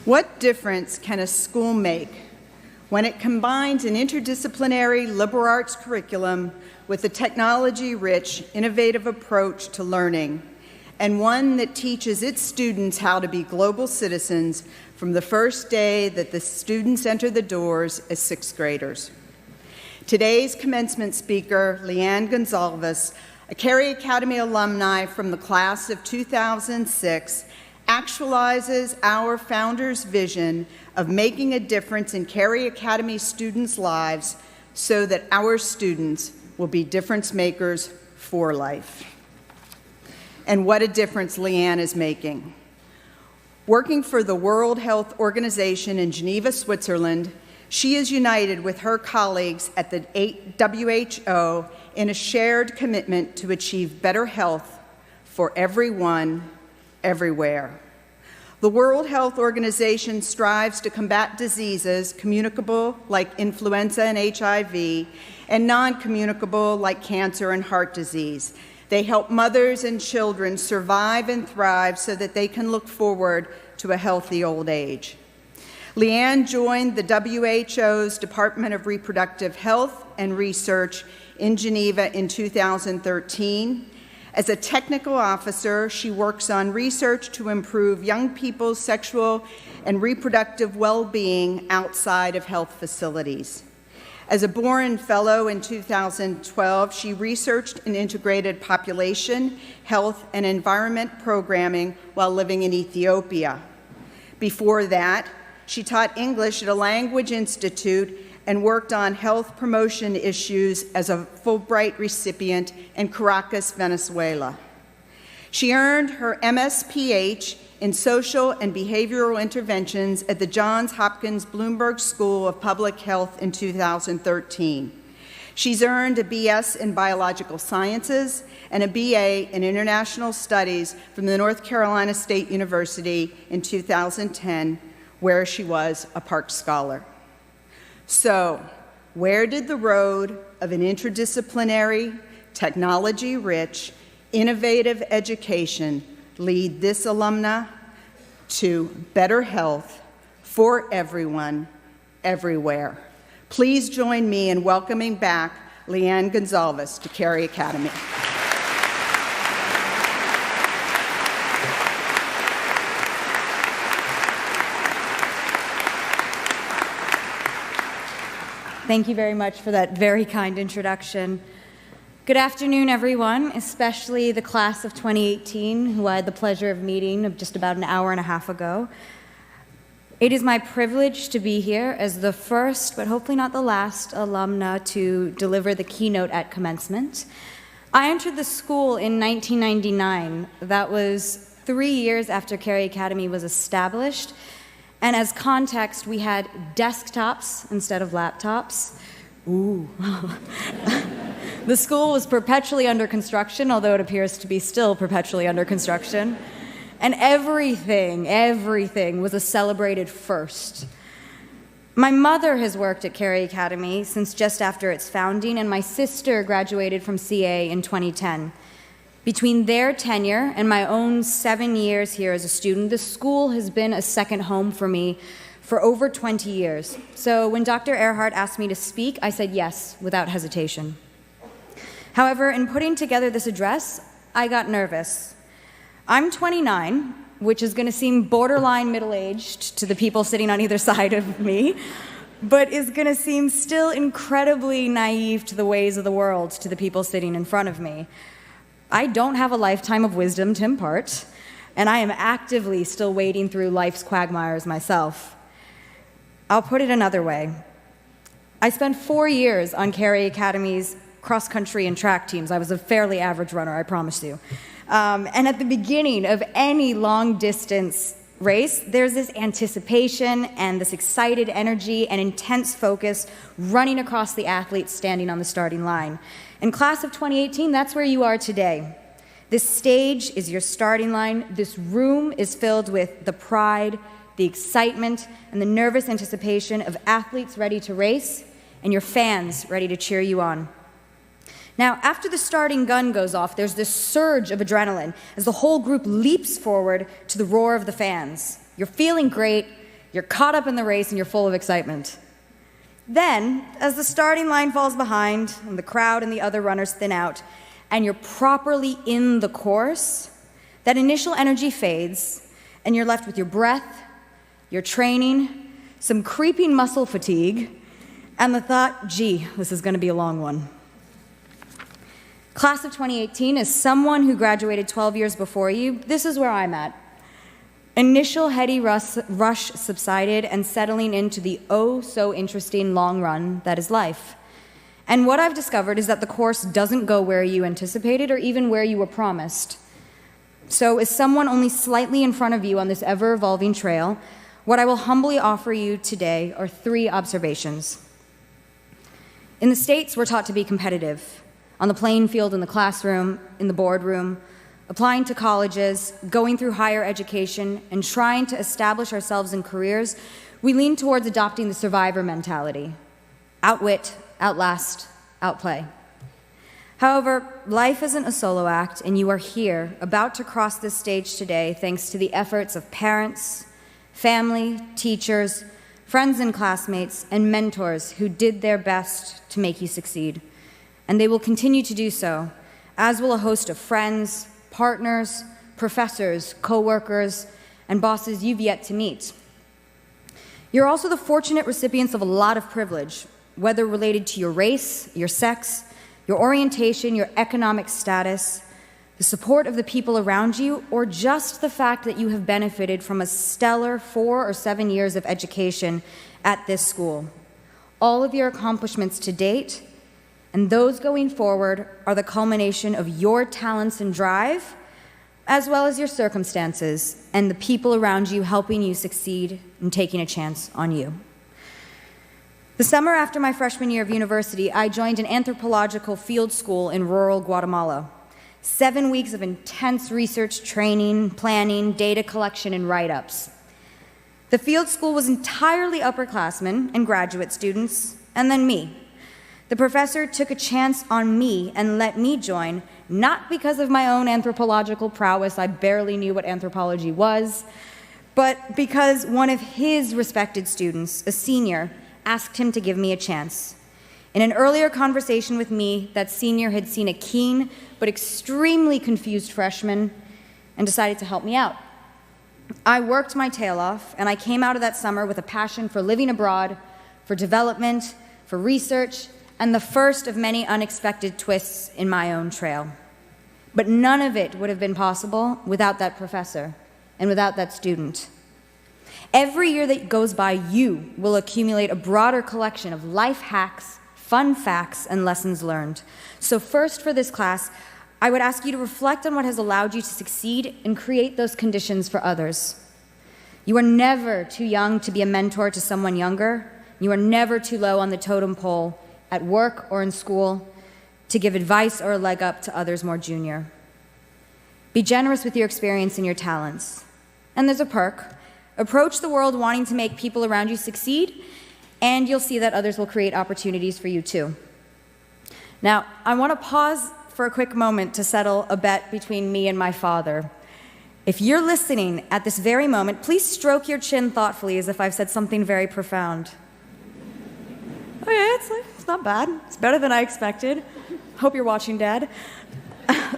What difference can a school make when it combines an interdisciplinary liberal arts curriculum with a technology-rich, innovative approach to learning, and one that teaches its students how to be global citizens from the first day that the students enter the doors as sixth graders? Today's commencement speaker, Lianne Gonsalves, a Cary Academy alumni from the class of 2006, actualizes our founder's vision of making a difference in Cary Academy students' lives so that our students will be difference makers for life. And what a difference Lianne is making. Working for the World Health Organization in Geneva, Switzerland, she is united with her colleagues at the WHO in a shared commitment to achieve better health for everyone, everywhere. The World Health Organization strives to combat diseases communicable like influenza and HIV, and non-communicable like cancer and heart disease. They help mothers and children survive and thrive so that they can look forward to a healthy old age. Lianne joined the WHO's Department of Reproductive Health and Research in Geneva in 2013. As a technical officer, she works on research to improve young people's sexual and reproductive well-being outside of health facilities. As a Boren Fellow in 2012, she researched and integrated population, health, and environment programming while living in Ethiopia. Before that, she taught English at a language institute and worked on health promotion issues as a Fulbright recipient in Caracas, Venezuela. She earned her MSPH in social and behavioral interventions at the Johns Hopkins Bloomberg School of Public Health in 2013. She's earned a BS in biological sciences and a BA in international studies from the North Carolina State University in 2010, where she was a Park Scholar. So, where did the road of an interdisciplinary, technology-rich, innovative education lead this alumna? To better health for everyone, everywhere. Please join me in welcoming back Lianne Gonsalves to Cary Academy. Thank you very much for that very kind introduction. Good afternoon, everyone, especially the class of 2018, who I had the pleasure of meeting just about an hour and a half ago. It is my privilege to be here as the first, but hopefully not the last, alumna to deliver the keynote at commencement. I entered the school in 1999. That was 3 years after Cary Academy was established. And as context, we had desktops instead of laptops. Ooh. The school was perpetually under construction, although it appears to be still perpetually under construction. And everything was a celebrated first. My mother has worked at Cary Academy since just after its founding, and my sister graduated from CA in 2010. Between their tenure and my own 7 years here as a student, the school has been a second home for me for over 20 years. So when Dr. Earhart asked me to speak, I said yes, without hesitation. However, in putting together this address, I got nervous. I'm 29, which is going to seem borderline middle-aged to the people sitting on either side of me, but is going to seem still incredibly naive to the ways of the world to the people sitting in front of me. I don't have a lifetime of wisdom to impart, and I am actively still wading through life's quagmires myself. I'll put it another way. I spent 4 years on Cary Academy's cross-country and track teams. I was a fairly average runner, I promise you. And at the beginning of any long-distance race, there's this anticipation and this excited energy and intense focus running across the athletes standing on the starting line. In class of 2018, that's where you are today. This stage is your starting line. This room is filled with the pride, the excitement, and the nervous anticipation of athletes ready to race and your fans ready to cheer you on. Now, after the starting gun goes off, there's this surge of adrenaline as the whole group leaps forward to the roar of the fans. You're feeling great, You're caught up in the race and you're full of excitement. Then, as the starting line falls behind and the crowd and the other runners thin out, and you're properly in the course, that initial energy fades and you're left with your breath, your training, some creeping muscle fatigue, and the thought, gee, this is going to be a long one. Class of 2018, as someone who graduated 12 years before you, this is where I'm at. Initial heady rush subsided and settling into the oh-so-interesting long run that is life. And what I've discovered is that the course doesn't go where you anticipated or even where you were promised. So as someone only slightly in front of you on this ever-evolving trail, what I will humbly offer you today are 3 observations. In the States, we're taught to be competitive, on the playing field, in the classroom, in the boardroom, applying to colleges, going through higher education, and trying to establish ourselves in careers. We lean towards adopting the survivor mentality: outwit, outlast, outplay. However, life isn't a solo act, and you are here, about to cross this stage today, thanks to the efforts of parents, family, teachers, friends and classmates, and mentors who did their best to make you succeed. And they will continue to do so, as will a host of friends, partners, professors, co-workers, and bosses you've yet to meet. You're also the fortunate recipients of a lot of privilege, whether related to your race, your sex, your orientation, your economic status, the support of the people around you, or just the fact that you have benefited from a stellar 4 or 7 years of education at this school. All of your accomplishments to date, and those going forward, are the culmination of your talents and drive, as well as your circumstances and the people around you helping you succeed and taking a chance on you. The summer after my freshman year of university, I joined an anthropological field school in rural Guatemala. 7 weeks of intense research, training, planning, data collection, and write-ups. The field school was entirely upperclassmen and graduate students, and then me. The professor took a chance on me and let me join, not because of my own anthropological prowess — I barely knew what anthropology was — but because one of his respected students, a senior, asked him to give me a chance. In an earlier conversation with me, that senior had seen a keen but extremely confused freshman and decided to help me out. I worked my tail off, and I came out of that summer with a passion for living abroad, for development, for research, and the first of many unexpected twists in my own trail. But none of it would have been possible without that professor and without that student. Every year that goes by, you will accumulate a broader collection of life hacks, fun facts, and lessons learned. So first, for this class, I would ask you to reflect on what has allowed you to succeed and create those conditions for others. You are never too young to be a mentor to someone younger. You are never too low on the totem pole at work or in school to give advice or a leg up to others more junior. Be generous with your experience and your talents. And there's a perk. Approach the world wanting to make people around you succeed, and you'll see that others will create opportunities for you too. Now, I want to pause for a quick moment to settle a bet between me and my father. If you're listening at this very moment, please stroke your chin thoughtfully as if I've said something very profound. Okay, it's not bad. It's better than I expected. Hope you're watching, Dad.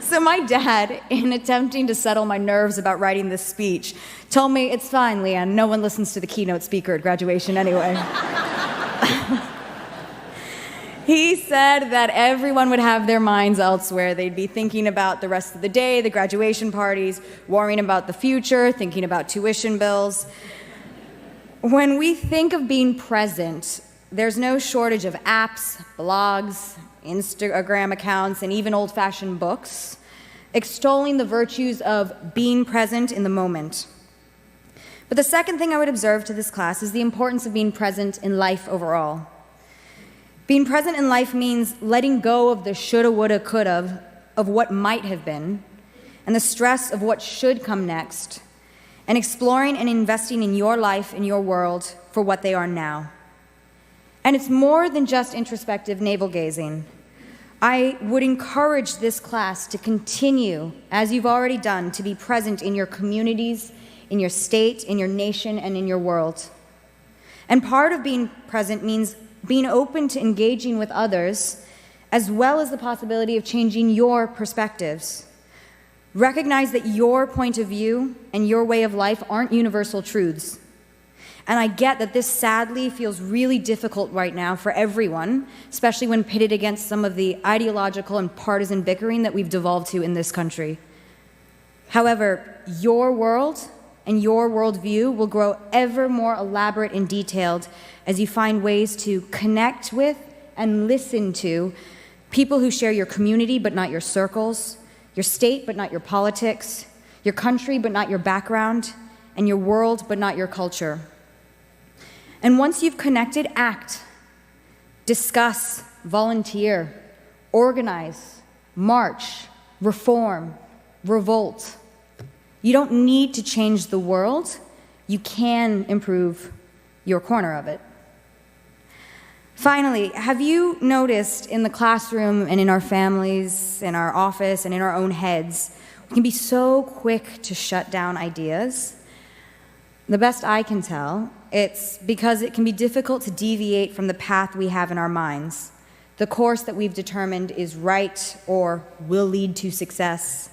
So my dad, in attempting to settle my nerves about writing this speech, told me, "It's fine, Lianne, no one listens to the keynote speaker at graduation anyway." He said that everyone would have their minds elsewhere. They'd be thinking about the rest of the day, the graduation parties, worrying about the future, thinking about tuition bills. When we think of being present, there's no shortage of apps, blogs, Instagram accounts, and even old-fashioned books extolling the virtues of being present in the moment. But the second thing I would observe to this class is the importance of being present in life overall. Being present in life means letting go of the shoulda, woulda, coulda of what might have been, and the stress of what should come next, and exploring and investing in your life and your world for what they are now. And it's more than just introspective navel-gazing. I would encourage this class to continue, as you've already done, to be present in your communities, in your state, in your nation, and in your world. And part of being present means being open to engaging with others, as well as the possibility of changing your perspectives. Recognize that your point of view and your way of life aren't universal truths. And I get that this sadly feels really difficult right now for everyone, especially when pitted against some of the ideological and partisan bickering that we've devolved to in this country. However, your world and your worldview will grow ever more elaborate and detailed as you find ways to connect with and listen to people who share your community but not your circles, your state but not your politics, your country but not your background, and your world but not your culture. And once you've connected, act, discuss, volunteer, organize, march, reform, revolt. You don't need to change the world. You can improve your corner of it. Finally, have you noticed in the classroom and in our families, in our office, and in our own heads, we can be so quick to shut down ideas? The best I can tell, it's because it can be difficult to deviate from the path we have in our minds, the course that we've determined is right or will lead to success.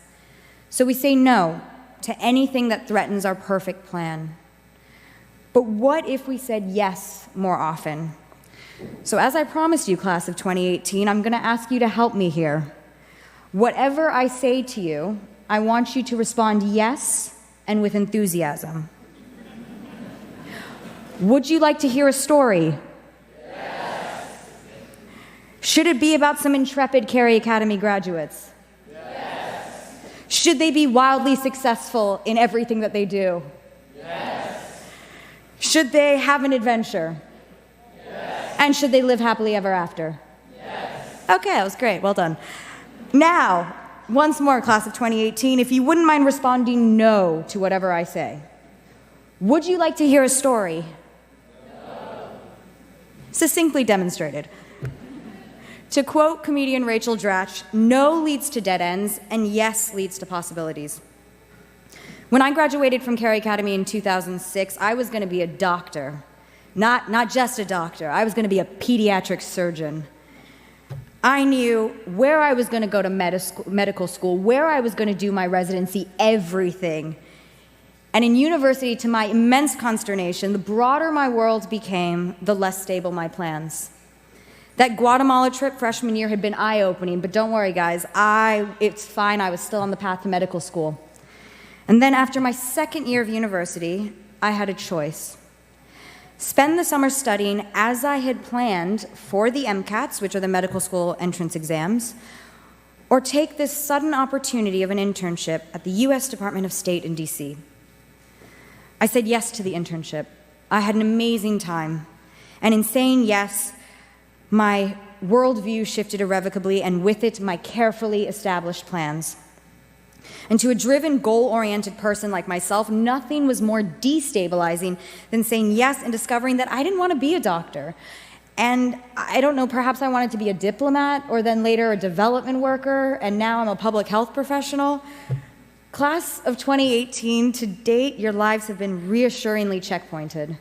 So we say no to anything that threatens our perfect plan. But what if we said yes more often? So as I promised you, class of 2018, I'm going to ask you to help me here. Whatever I say to you, I want you to respond yes and with enthusiasm. Would you like to hear a story? Yes. Should it be about some intrepid Cary Academy graduates? Yes. Should they be wildly successful in everything that they do? Yes. Should they have an adventure? Yes. And should they live happily ever after? Yes. Okay, that was great. Well done. Now, once more, class of 2018, if you wouldn't mind responding no to whatever I say. Would you like to hear a story? No. Succinctly demonstrated. To quote comedian Rachel Dratch, no leads to dead ends, and yes leads to possibilities. When I graduated from Cary Academy in 2006, I was going to be a doctor. Not just a doctor. I was going to be a pediatric surgeon. I knew where I was going to go to medical school, where I was going to do my residency, everything. And in university, to my immense consternation, the broader my world became, the less stable my plans. That Guatemala trip freshman year had been eye-opening, but don't worry, guys, it's fine. I was still on the path to medical school. And then after my second year of university, I had a choice. Spend the summer studying as I had planned for the MCATs, which are the medical school entrance exams, or take this sudden opportunity of an internship at the U.S. Department of State in D.C. I said yes to the internship. I had an amazing time. And in saying yes, my worldview shifted irrevocably, and with it, my carefully established plans. And to a driven, goal-oriented person like myself, nothing was more destabilizing than saying yes and discovering that I didn't want to be a doctor. And I don't know, perhaps I wanted to be a diplomat, or then later a development worker, and now I'm a public health professional. Class of 2018, to date, your lives have been reassuringly checkpointed.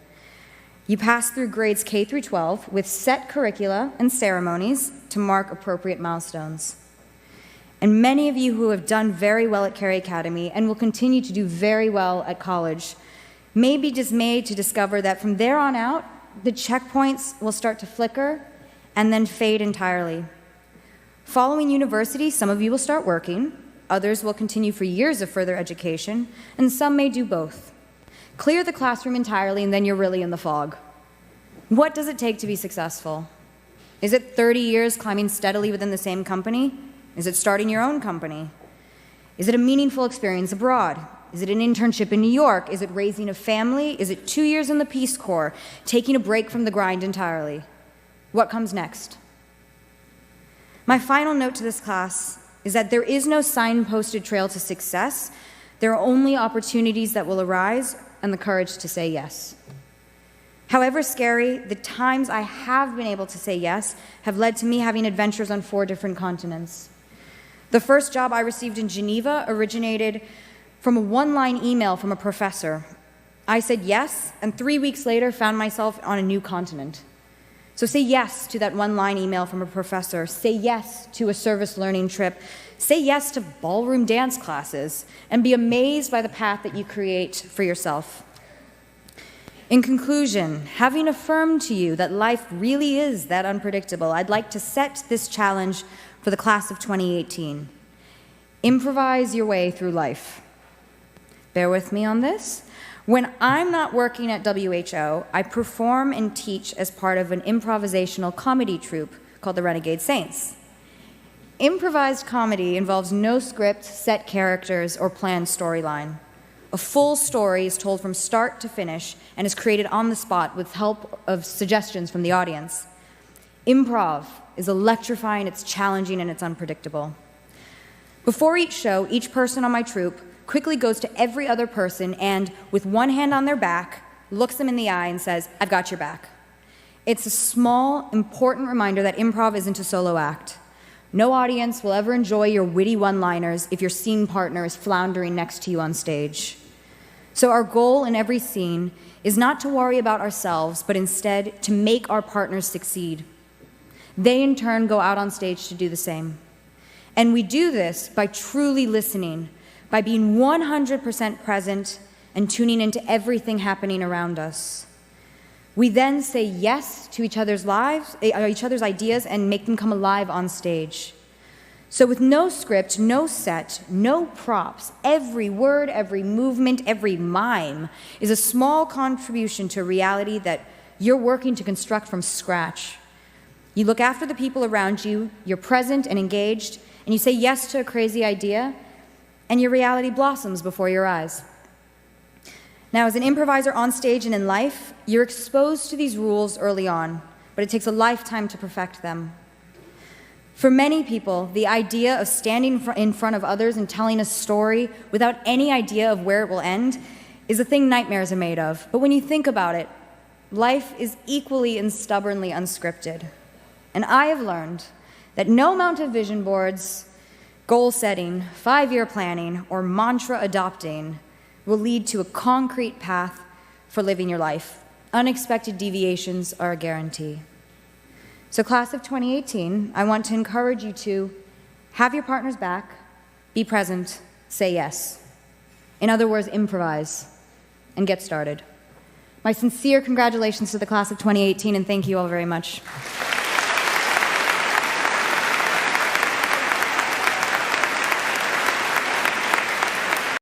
You pass through grades K through 12 with set curricula and ceremonies to mark appropriate milestones. And many of you who have done very well at Cary Academy and will continue to do very well at college may be dismayed to discover that from there on out, the checkpoints will start to flicker and then fade entirely. Following university, some of you will start working, others will continue for years of further education, and some may do both. Clear the classroom entirely, and then you're really in the fog. What does it take to be successful? Is it 30 years climbing steadily within the same company? Is it starting your own company? Is it a meaningful experience abroad? Is it an internship in New York? Is it raising a family? Is it 2 years in the Peace Corps, taking a break from the grind entirely? What comes next? My final note to this class is that there is no signposted trail to success. There are only opportunities that will arise and the courage to say yes. However scary, the times I have been able to say yes have led to me having adventures on 4 different continents. The first job I received in Geneva originated from a one-line email from a professor. I said yes, and 3 weeks later found myself on a new continent. So say yes to that one-line email from a professor. Say yes to a service learning trip. Say yes to ballroom dance classes, and be amazed by the path that you create for yourself. In conclusion, having affirmed to you that life really is that unpredictable, I'd like to set this challenge for the class of 2018. Improvise your way through life. Bear with me on this. When I'm not working at WHO, I perform and teach as part of an improvisational comedy troupe called the Renegade Saints. Improvised comedy involves no script, set characters, or planned storyline. A full story is told from start to finish and is created on the spot with help of suggestions from the audience. Improv is electrifying, it's challenging, and it's unpredictable. Before each show, each person on my troupe quickly goes to every other person and, with one hand on their back, looks them in the eye and says, "I've got your back." It's a small, important reminder that improv isn't a solo act. No audience will ever enjoy your witty one-liners if your scene partner is floundering next to you on stage. So our goal in every scene is not to worry about ourselves, but instead to make our partners succeed. They, in turn, go out on stage to do the same. And we do this by truly listening, by being 100% present and tuning into everything happening around us. We then say yes to each other's ideas and make them come alive on stage. So with no script, no set, no props, every word, every movement, every mime is a small contribution to a reality that you're working to construct from scratch. You look after the people around you, you're present and engaged, and you say yes to a crazy idea, and your reality blossoms before your eyes. Now, as an improviser on stage and in life, you're exposed to these rules early on, but it takes a lifetime to perfect them. For many people, the idea of standing in front of others and telling a story without any idea of where it will end is a thing nightmares are made of. But when you think about it, life is equally and stubbornly unscripted. And I have learned that no amount of vision boards, goal setting, 5-year planning, or mantra adopting will lead to a concrete path for living your life. Unexpected deviations are a guarantee. So class of 2018, I want to encourage you to have your partner's back, be present, say yes. In other words, improvise and get started. My sincere congratulations to the class of 2018, and thank you all very much.